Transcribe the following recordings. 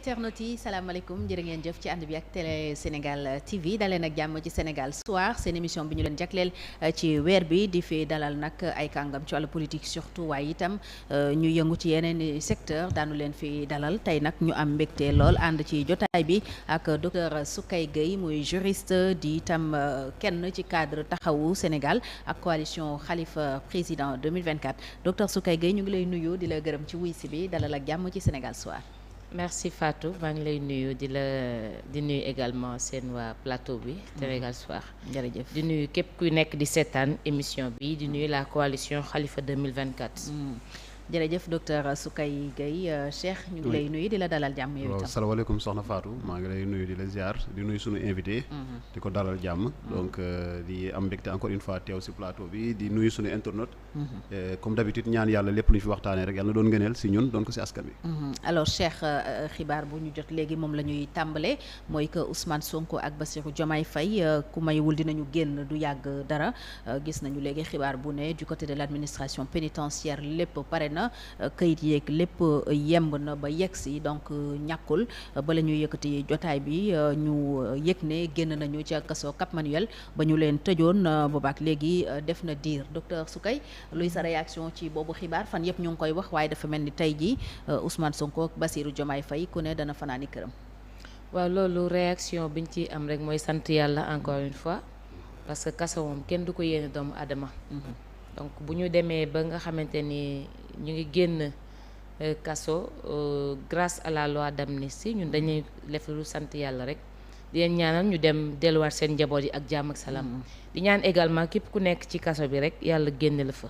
internautes yi salaamaaleykum jërë ngeen jëf ci ànd bi ak télé Sénégal TV daleen ak jàmm ci Sénégal Soir seen émission bi ñu leen jagleel ci weer bi di fi dalal nag ay kàngam ci wàllu politique surtout waaye itam ñu yëngu ci yeneen secteur daanu leen fi dalal tey nag ñu am mbégte lool ànd ci jotaay bi ak docteur Soukeye Gueye muy juriste di itam kenn ci cadre taxawu Sénégal ak coalition Khalifa président 2024 docteur Soukeye Gueye ñu ngi lay nuyu di la gërëm ci wuy si bi dalal ak jàmm ci Sénégal Soir. merci Fatou maa ngi lay nuyu di nuyu également seen waa plateau bi Sénégal Soir. jërëjëf di nuyu képp kuy nekk di seetaan émission bi di nuyu la coalition Khalifa 2024. jërëjëf docteur Soukeye Gueye Cheikh ñu ngi lay nuyu di la dalal jàmm yow itam. salaamaaleykum soxna Fatou maa ngi lay nuyu di la ziar di nuyu sunu invité. di ko dalal jàmm. donc di am mbégte encore une fois teew si plateau bi di nuyu sunu internaute. comme d'habitude ñaan yàlla lépp lu ñu fi waxtaanee rek yàlla na doon ngëneel si ñun doon ko si askan bi. alors Cheikh xibaar bu ñu jot léegi moom la ñuy tàmbale mooy que Ousmane Sonko ak Bassirou Diomaye Faye ku maywul dinañu génn du yàgg dara gis nañu léegi xibaar bu ne du côté de l'administration pénitentiaire lépp pare na këyit yeeg lépp yemb na ba yegg si donc ñàkkul bala ñuy yëkkati jotaay bi ñu yëg ne génn nañu ca kaso Cap Manuel ba ñu leen tëjoon boobaak léegi def na diir docteur Soukeye luy sa réaction ci boobu xibaar fan yëpp ñu ngi koy wax waaye dafa mel ni tey jii Ousmane Sonko ak Bassirou Diomaye Faye ku ne dana fanaani këram. waaw loolu réaction biñ ci am rek mooy sant yàlla encore une fois parce que kaso moom kenn du ko yéene doomu adama donc bu ñu demee ba nga xamante ni ñu ngi génn kaso grâce à la loi d'amnistie ñun dañuy def lu sant yàlla rek di leen ñaanal ñu dem delluwaat seen njaboot yi ak jàmm ak salaam. di ñaan également képp ku nekk ci kaso bi rek yàlla génne la fa.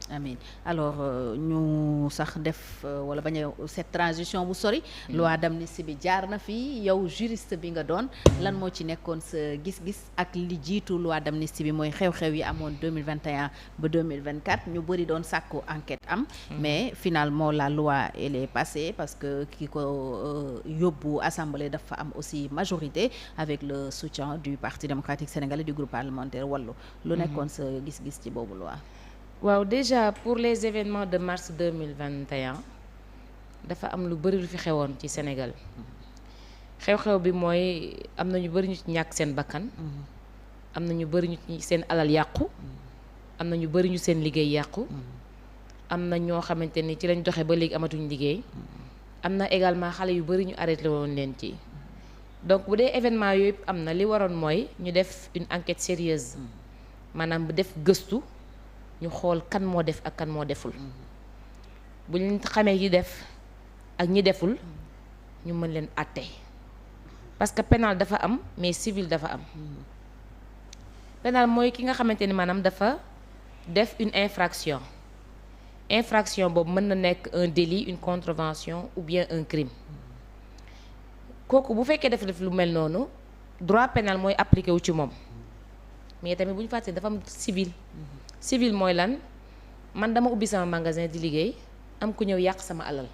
amiin alors ñu sax def wala bañ a cette transition bu sori. loi d'amnistie bi jaar na fii yow juriste bi nga doon lan moo ci nekkoon sa gis-gis ak li jiitu loi d'amnistie bi mooy xew-xew yi amoon 2021 ba 2024 ñu bëri doon sàkku enquête am. mais finalement la loi elle est passée parce que ki ko yóbbu assemblée dafa am aussi majorité avec le soutien du Parti démocratique sénégalais du groupe parlementaire Wallu. lu nekkoon sa gis-gis ci boobu loi. waaw déjà pour les événements de mars 2021 dafa am lu bëri lu fi xewoon ci Sénégal xew-xew bi mooy am na ñu bëri ñu ci ñàkk seen bakkan am na ñu bëri ñu ci seen alal yàqu am na ñu bëri ñu seen liggéey yàqu am na ñoo xamante ni ci lañ doxe ba léegi amatuñ liggéey am na également xale yu bëri ñu arrêté woon leen ci donc bu dee événement yooyu am na li waroon mooy ñu def une enquête sérieuse maanaam bu def gëstu ñu xool kan moo def ak kan moo deful bu ñu xamee yi def ak ñi deful ñu mën leen àtte parce que pénal dafa am mais civil dafa am pénal mooy ki nga xamante ni maanaam dafa def une infraction boobu mën na nekk un délit une contravention ou bien un crime kooku bu fekkee dafa def lu mel noonu droit pénal mooy appliqué wu ci moom mais tamit bu ñu fàttee dafa am civil mooy lan man dama ubbi sama magasin di liggéey am ku ñëw yàq sama alal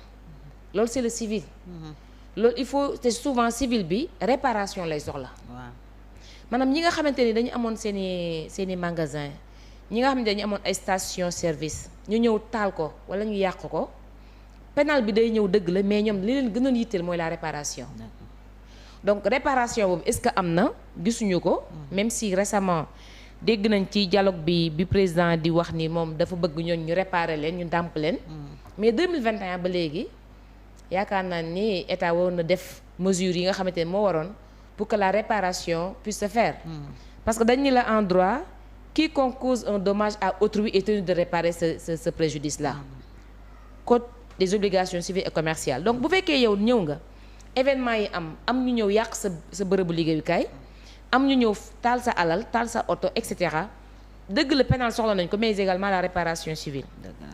loolu c'est le civil. loolu il faut te souvent civil bi réparation lay soxla. waaw maanaam ñi nga xamante ni dañu amoon seeni magasin ñi nga xam ne dañu amoon ay station service ñu ñëw taal ko wala ñu yàq ko pénal bi day ñëw dëgg la mais ñoom li leen gënoon yitteel mooy la réparation. donc réparation boobu est-ce que am na gisuñu ko. même si récemment. dégg nañ ci dialogue bi président di wax ni moom dafa bëgg ñooñ ñu réparer leen ñu ndàmp leen mais 2021 ba léegi yaakaar naa ni état waroon na def mesures yi nga xamante ne moo waroon pour que la réparation puisse se faire parce que dañ ni la en droit quiconque cause un dommage à autrui est tenu de réparer ce préjudice là code des obligations civiles et commerciales donc bu fekkee yow ñëw nga événement yi am ñu ñëw yàq sa bërëbu liggéeyukaay am ñu ñëw taal sa alal taal sa oto et cetera dëgg la pénal soxla nañ ko mais également la réparation civile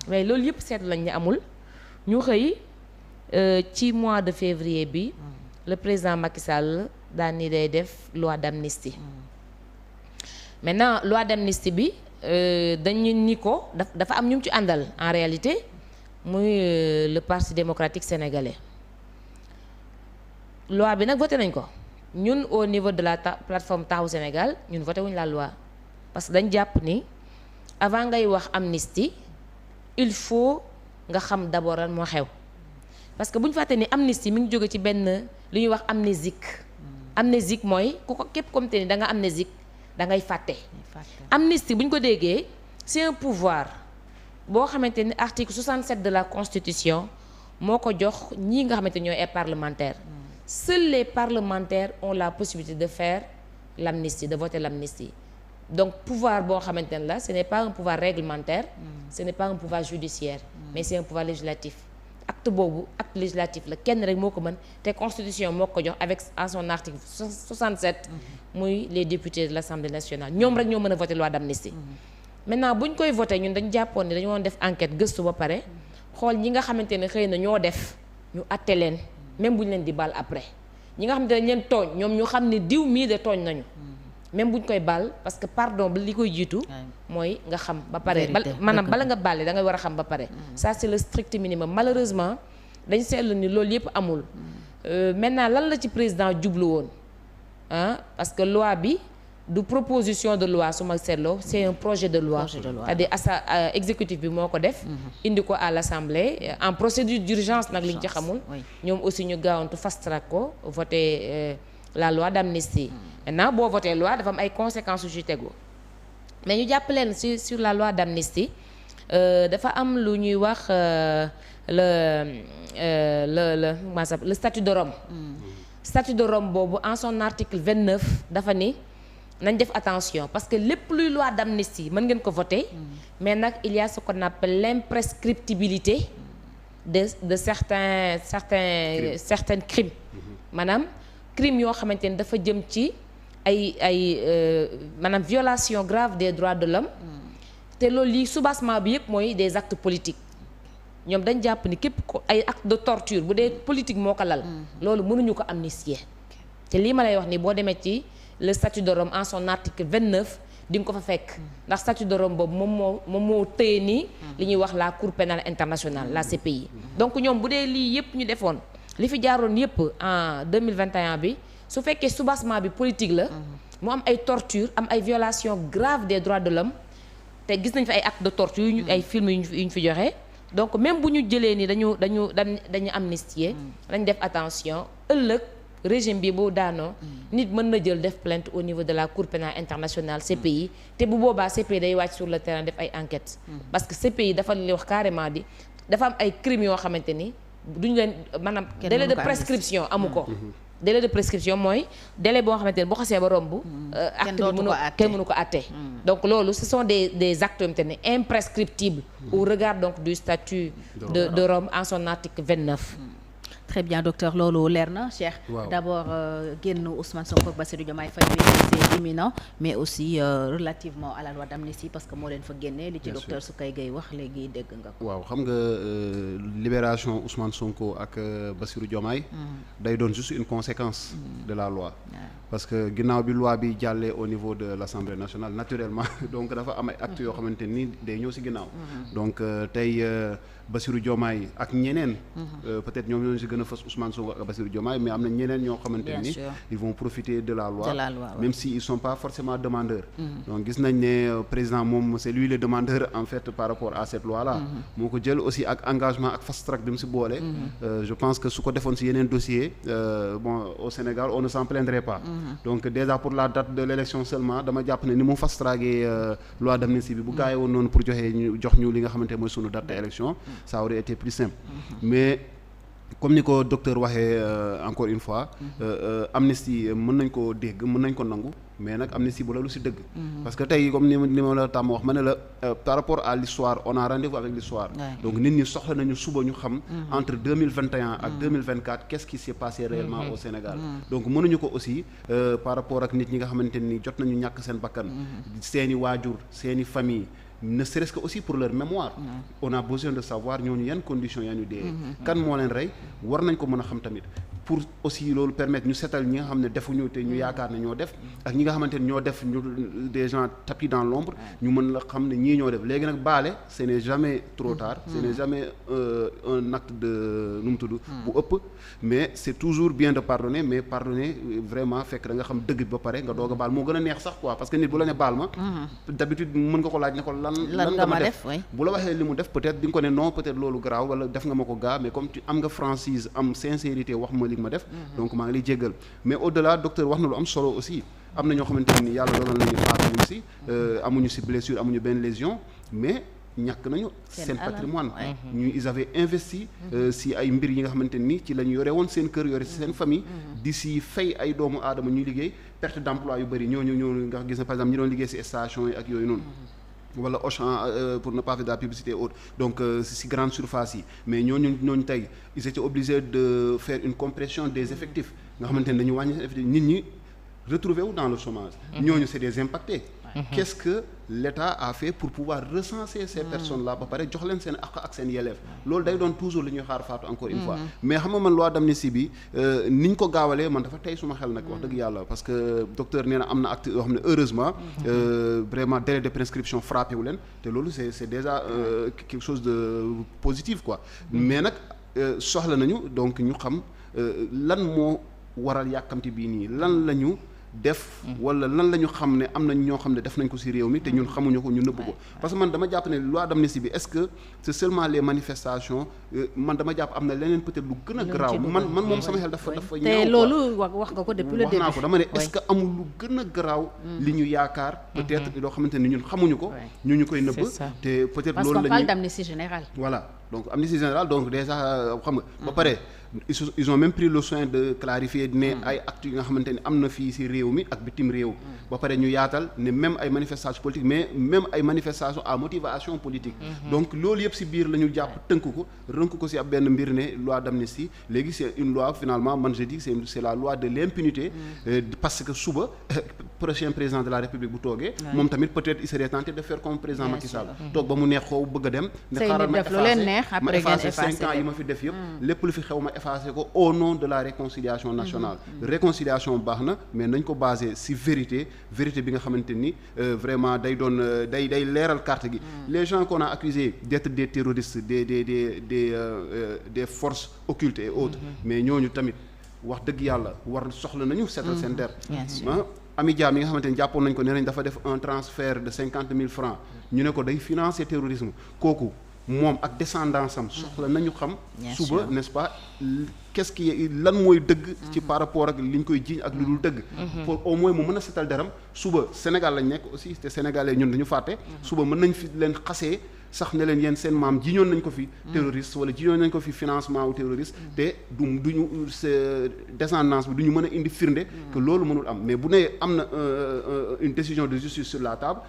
mais loolu yëpp seetlu lañ ne amul ñu xëy ci mois de février bi le président Macky Sall daan ni day def loi d'amnistie maintenant loi d'amnistie bi dañu ni ko dafa am ñu mu ci àndal en réalité muy le Parti démocratique sénégalais loi bi nag voté nañ ko ñun au niveau de la plateforme Taxawu Sénégal ñun voté wuñ la loi parce que dañ jàpp ni avant ngay wax amnistie il faut nga xam d'abord lan moo xew parce que bu ñu fàtte ni amnistie mi ngi jóge ci benn lu ñuy wax amnésique. amnésique mooy ku ko képp comme te ni da nga amnésique da ngay fàtte. amnistie bu ñu ko déggee c'est un pouvoir boo xamante ni article 67 de la constitution moo ko jox ñii nga xamante ñooy ay parlementaires. Seuls les parlementaires ont la possibilité de faire l'amnistie, de voter l'amnistie. Donc pouvoir boo xamante ne la ce n'est pas un pouvoir réglementaire, ce n'est pas un pouvoir judiciaire, mais c'est un pouvoir législatif. Acte boobu acte législatif la kenn rek moo ko mën te constitution moo ko jox avec en son article 67 muy les députés de l'Assemblée nationale ñoom rek ñoo mën a voter loi d'amnistie. Maintenant bu ñu koy voter ñun dañu jàppoon ne dañu woon def enquête gëstu ba pare xool ñi nga xamante ne xëy na ñoo def ñu atte leen même bu ñu leen di baal après ñi nga xamante ne dañ leen tooñ ñoom ñu xam ne diw mii de tooñ nañu même bu ñu koy baal parce que pardon ba li koy jiitu mooy nga xam ba pare maanaam bala nga baale da ngay war a xam ba pare ça c'est le strict minimum. Malheureusement dañ seetlu ni loolu yëpp amul. Maintenant lan la ci président jublu woon parce que loi bi du proposition de loi su ma seetloo c'est un projet de loi c'est-à-dire exécutif bi moo ko def indi ko à l'Assemblée en procédure d'urgence nag li ñu ci xamul ñoom aussi ñu gaawantu fast track ko voter la loi d'amnistie. Maintenant boo voté loi dafa am ay conséquences yu ci tegu mais ñu jàpp leen sur la loi d'amnistie dafa am lu ñuy wax le statut de Rome. Statut de Rome boobu en son article 29 dafa ni nañ def attention parce que lépp luy loi d'amnistie mën ngeen ko voter mais nag il y a ce qu'on appelle l'imprescriptibilité de certains crimes maanaam crime yoo xamante ni dafa jëm ci ay maanaam violation grave des droits de l'homme te loolu lii soubassement bi yëpp mooy des actes politiques ñoom dañ jàpp ni képp ko ay acte de torture bu dee politique moo ko lal loolu mënuñu ko amnistier te lii ma lay wax ni boo demee ci le statut de Rome en son article 29 di nga ko fa fekk ndax statut de Rome boobu moom moo tëye nii li ñuy wax la Cour pénale internationale la CPI. Donc ñoom bu dee lii yëpp ñu defoon li fi jaaroon yëpp en 2021 bi su fekkee soubassement bi politique la mu am ay torture am ay violations graves des droits de l'homme te gis nañ fi ay actes de torture yu ñu ay films yu ñu fi joxe donc même bu ñu jëlee ni dañu amnistier dañ def attention ëllëg régime bi boo daanoo nit mën na jël def plainte au niveau de la Cour pénale internationale CPI te bu boobaa CPI day wàcc sur le terrain def ay enquêtes parce que CPI dafa li wax carrément di dafa am ay crimes yoo xamante ni duñ leen maanaam délai de prescription amu ko délai de prescription mooy délai boo xamante ne boo xasee ba romb acte bi kenn mënu ko àtte donc loolu ce sont des actes yoo xamante ne imprescriptibles au regard donc du statut de Rome en son article 29. Très bien docteur loolu leer na Cheikh. D'abord génn Ousmane Sonko ak Bassirou Diomaye Faye c'est imminent mais aussi relativement à la loi d'amnistie parce que moo leen fa génnee li ci docteur Soukeye Gueye wax léegi dégg nga ko. waaw xam nga libération Ousmane Sonko ak Bassirou Diomaye day doon juste une conséquence de la loi parce que ginnaaw bi loi bi jàllee au niveau de l'Assemblée nationale naturellement donc dafa am ay actes yoo xamante ni day ñëw ci ginnaaw donc tey Bassirou Diomaye ak ñeneen peut-être ñoom ñoo ci gën a fës Ousmane Sonko ak Bassirou Diomaye mais am na ñeneen ñoo xamante ni ils vont profiter de la loi même si ils sont pas forcément demandeurs donc gis nañ ne président moom c'est lui le demandeur en fait par rapport à cette loi là moo ko jël aussi ak engagement ak fast track bi mu ci boole je pense que su ko defoon ci yeneen dossier bon au Sénégal on ne s'en plaindrait pas donc déjà pour la date de l'élection seulement dama jàpp ne ni mu fast tracké loi d'amnistie bi bu gaawee woon noonu pour jox ñu li nga xamante mooy sunu date d'élection ça aurait été plus simple mais comme ni ko docteur waxee encore une fois amnistie mën nañ ko dégg mën nañ ko nangu mais nag amnistie bu la lu ci dëgg parce que tey comme ni ma la tàmm wax ma ne la par rapport à l'histoire on a rendez-vous avec l'histoire donc nit ñi soxla nañu suba ñu xam entre 2021 ak 2024 qu'est-ce qui s'est passé réellement au Sénégal donc mënuñu ko aussi par rapport ak nit ñi nga xamante ni jot nañu ñàkk seen bakkan seeni waajur seeni famille ne serait-ce que aussi pour leur mémoire on a besoin de savoir ñooñu yan conditions yaa ñu dee kan moo leen rey war nañ ko mën a xam tamit pour aussi loolu permettre ñu seetal ñi nga xam ne defuñu te ñu yaakaar ne ñoo def ak ñi nga xamante ne ñoo def ñu des gens tapis dans l'ombre ñu mën la xam ne ñii ñoo def léegi nag baale ce n'est jamais trop tard ce n'est jamais un acte de nu mu tudd bu ëpp mais c'est toujours bien de pardonner mais pardonner vraiment fekk da nga xam dëgg bi ba pare nga doog a baal moo gën a neex sax quoi parce que nit bu la ne baal ma d'habitude mën nga ko laaj ne ko lan nga ma def bu la waxee li mu def peut-être di nga ko ne non peut-être loolu garaaw wala def nga ma ko gaa mais comme tu am nga franchise am sincérité wax ma li ma def donc maa ngi lay jéggal mais au-delà docteur wax na lu am solo aussi am na ñoo xamante ni yàlla dogal nañu faatuñu si amuñu si blessure amuñu benn lésion mais ñàkk nañu seen patrimoine ñu ils avaient investi si ay mbir yi nga xamante ni ci la ñu yore woon seen kër yore si seen famille di si fay ay doomu aadama ñuy liggéey perte d'emploi yu bëri ñooñu nga gis na par exemple ñi doon liggéey si station yi ak yooyu noonu wala Auchan pour ne pas faire de la publicité autre donc si grande surface yi mais ñooñu tey ils étaient obligés de faire une compression des effectifs nga xamante ne dañu wàññi seen effectif nit ñi retrouver wu dans le chômage ñooñu c'est des impactés qu'est-ce que l'État a fait pour pouvoir recenser ces personnes là ba pare jox leen seen àq ak seen yelleef loolu day doon toujours li ñuy xaar faatu encore une fois mais xam nga man loi d'amnistie bi niñ ko gaawalee man dafa tey suma xel nag wax dëgg yàlla parce que docteur nee na am na acte yoo xam ne heureusement vraiment délai de prescription frappé wu leen te loolu c'est déjà quelque chose de positif quoi mais nag soxla nañu donc ñu xam lan moo waral yàkkamti bii nii lan lañu def wala lan la ñu xam ne am nañ ñoo xam ne def nañ ko ci réew mi te ñun xamuñu ko ñu nëbb ko parce que man dama jàpp ne loi d'amnistie bi est-ce que c'est seulement les manifestations man dama jàpp am na leneen peut-être lu gën a garaaw man moom sama xel dafa ñaaw te loolu wax nga ko depuis le début wax naa ko dama ne est-ce que amul lu gën a garaaw li ñu yaakaar peut-être loo xamante ne ñun xamuñu ko ñu koy nëbb te peut-être loolu la ñuy parce qu'on parle d'amnistie générale voilà donc amnistie générale donc déjà xam nga ba pare ils ont même pris le soin de clarifier ne ay actes yi nga xamante ne am na fii ci réew mi ak bitim réew ba pare ñu yaatal ne même ay manifestations politiques mais même ay manifestations à motivation politique donc loolu yëpp ci biir la ñu jàpp tënk ko rënk ko ci ab benn mbir ne loi d'amnistie léegi c'est une loi finalement man je dis c'est la loi de l'impunité parce que suba prochain président de la République bu toogee moom tamit peut-être il serait tenté de faire comme président Macky Sall toog ba mu neex xoo bëgg a dem ne xaaral ma effacer 5 ans yi ma fi def yëpp lépp lu fi xew ma effacer ko au nom de la réconciliation nationale réconciliation baax na mais nañ ko baser ci vérité bi nga xamante ni vraiment day doon day leeral carte gi les gens qu'on a accusés d'être des terroristes des forces occultes et autres mais ñooñu tamit wax dëgg yàlla soxla nañu seetal seen der Ami Dia mi nga xamante ni jàppoon nañ ko nee nañ dafa def un transfert de 50 000 francs ñu ne ko day financer terrorisme kooku moom ak descendance am soxla nañu xam suba n'est-ce pas qu'est-ce qui lan mooy dëgg ci par rapport ak li ñu koy jiiñ ak lu dul dëgg pour au moins mu mën a setal deram suba Sénégal lañ nekk aussi te sénégalais ñun dañu fàtte suba mën nañ fi leen xasee sax ne leen yéen seen maam jiñoon nañ ko fi terroriste wala jiñoon nañ ko fi financement wu terroriste te duñu descendance bi du ñu mën a indi firnde que loolu mënul am mais bu nee am na une décision de justice sur la table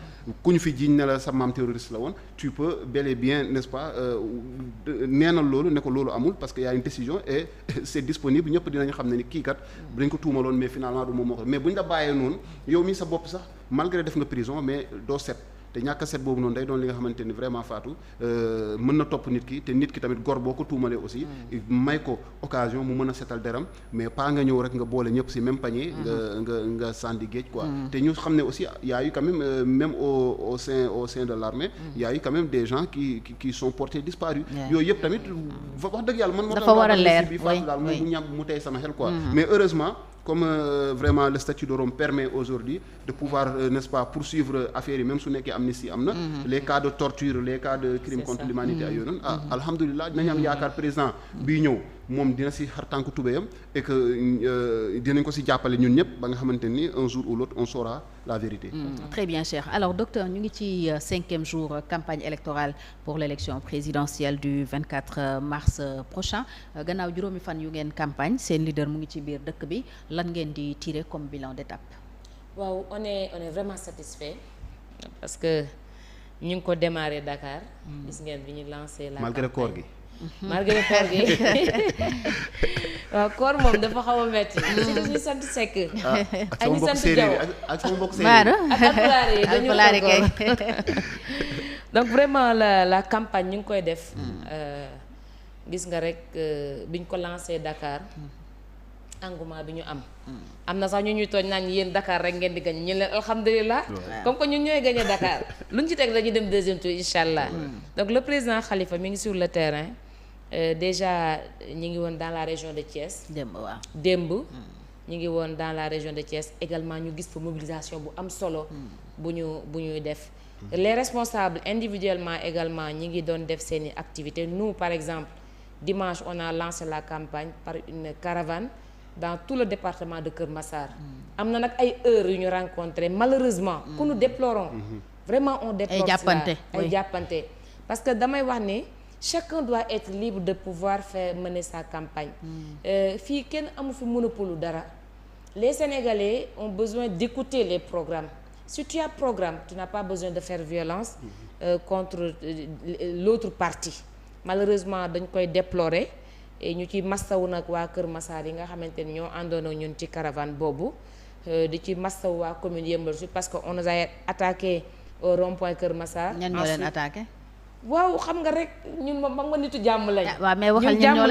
ku ñu fi jiñ ne la sa maam terroriste la woon tu peux bel et bien n'est-ce pas neenal loolu ne ko loolu amul parce que y a une décision et c'est disponible ñëpp dinañu xam ne ni kii kat dañ ko tuumaloon mais finalement du moom moo ko mais bu ñu la bàyyee noonu yow mi sa bopp sax malgré def nga prison mais doo set te ñàkk a set boobu noonu day doon li nga xamante ni vraiment faatu mën na topp nit ki te nit ki tamit gor boo ko tuumalee aussi may ko occasion mu mën a setal deram mais pas nga ñëw rek nga boole ñëpp ci même panier nga sànni géej quoi te ñu xam ne aussi y a eu quand même même au sein de l'armée y a eu quand même des gens qui sont portés disparus yooyu yëpp tamit wax dëgg yàlla man moo dafa war a leer bi faatu daal mu ñam mu tey sama xel quoi mais heureusement comme vraiment le statut de Rome permet aujourd'hui de pouvoir n'est-ce pas poursuivre affaires yi même su nekkee amnistie am na les cas de torture les cas de crimes contre l'humanité ak yooyu noonu alhamdulilah dinañ am yaakaar président bii ñëw moom dina ci xar tànk tubéyam et que dinañ ko ci jàppale ñun ñëpp ba nga xamante ni un jour ou l'autre on saura la vérité. Très bien cher alors docteur ñu ngi ci 5e jour campagne électorale pour l'élection présidentielle du 24 mars prochain gannaaw juróomi fan yu ngeen campagne seen leader mu ngi ci biir dëkk bi lan ngeen di tirer comme bilan d'étape. waaw on est vraiment satisfait parce que ñu ngi ko démarré Dakar. gis ngeen bi ñu lancé la malgré koor gi. malgré koor gi waaw koor moom dafa xaw a metti surtout ñu sant Seck ak ñu sant Jaw ak sama mbokk séeréer ak alpulaar yi dañu koor donc vraiment la campagne ñu ngi koy def gis nga rek biñ ko lancé Dakar engouement bi ñu am. am na sax ñu ñuy tooñ naan yéen Dakar rek ngeen di gañe ñu leen alhamdulilah. comme que ñun ñooy gañe Dakar luñ ci teg dañuy dem deuxième tour incha allah. donc le président Khalifa mi ngi sur le terrain déjà ñi ngi woon dans la région de Thiès. démb ñi ngi woon dans la région de Thiès également ñu gis fa mobilisation bu am solo. bu ñuy def. les responsables individuellement également ñi ngi doon def seeni activités nous par exemple dimanche on a lancé la campagne par une caravane dans tout le département de Keur Massar. am na nag ay heures yu ñu rencontré malheureusement que nous déplorons. vraiment on déplore ay jàppante parce que damay wax ne chacun doit être libre de pouvoir mener sa campagne. fii kenn amu fi monopole dara les Sénégalais ont besoin d'écouter les programmes. Si tu as programme tu n'as pas besoin de faire violence contre l'autre partie malheureusement dañ koy déplorer et ñu ci mastawu nag waa Kër Massar yi nga xamante ni ñoo àndoon ak ñun ci caravane boobu di ci mastawu waa commune Yeumbeul Sud parce que on nous a attaqué au rond-point Kër Massar. ñan ñoo leen attaqué. waaw xam nga rek ñun moom xam nga nitu jàmm lañ. waaw mais waxal ñan ñoo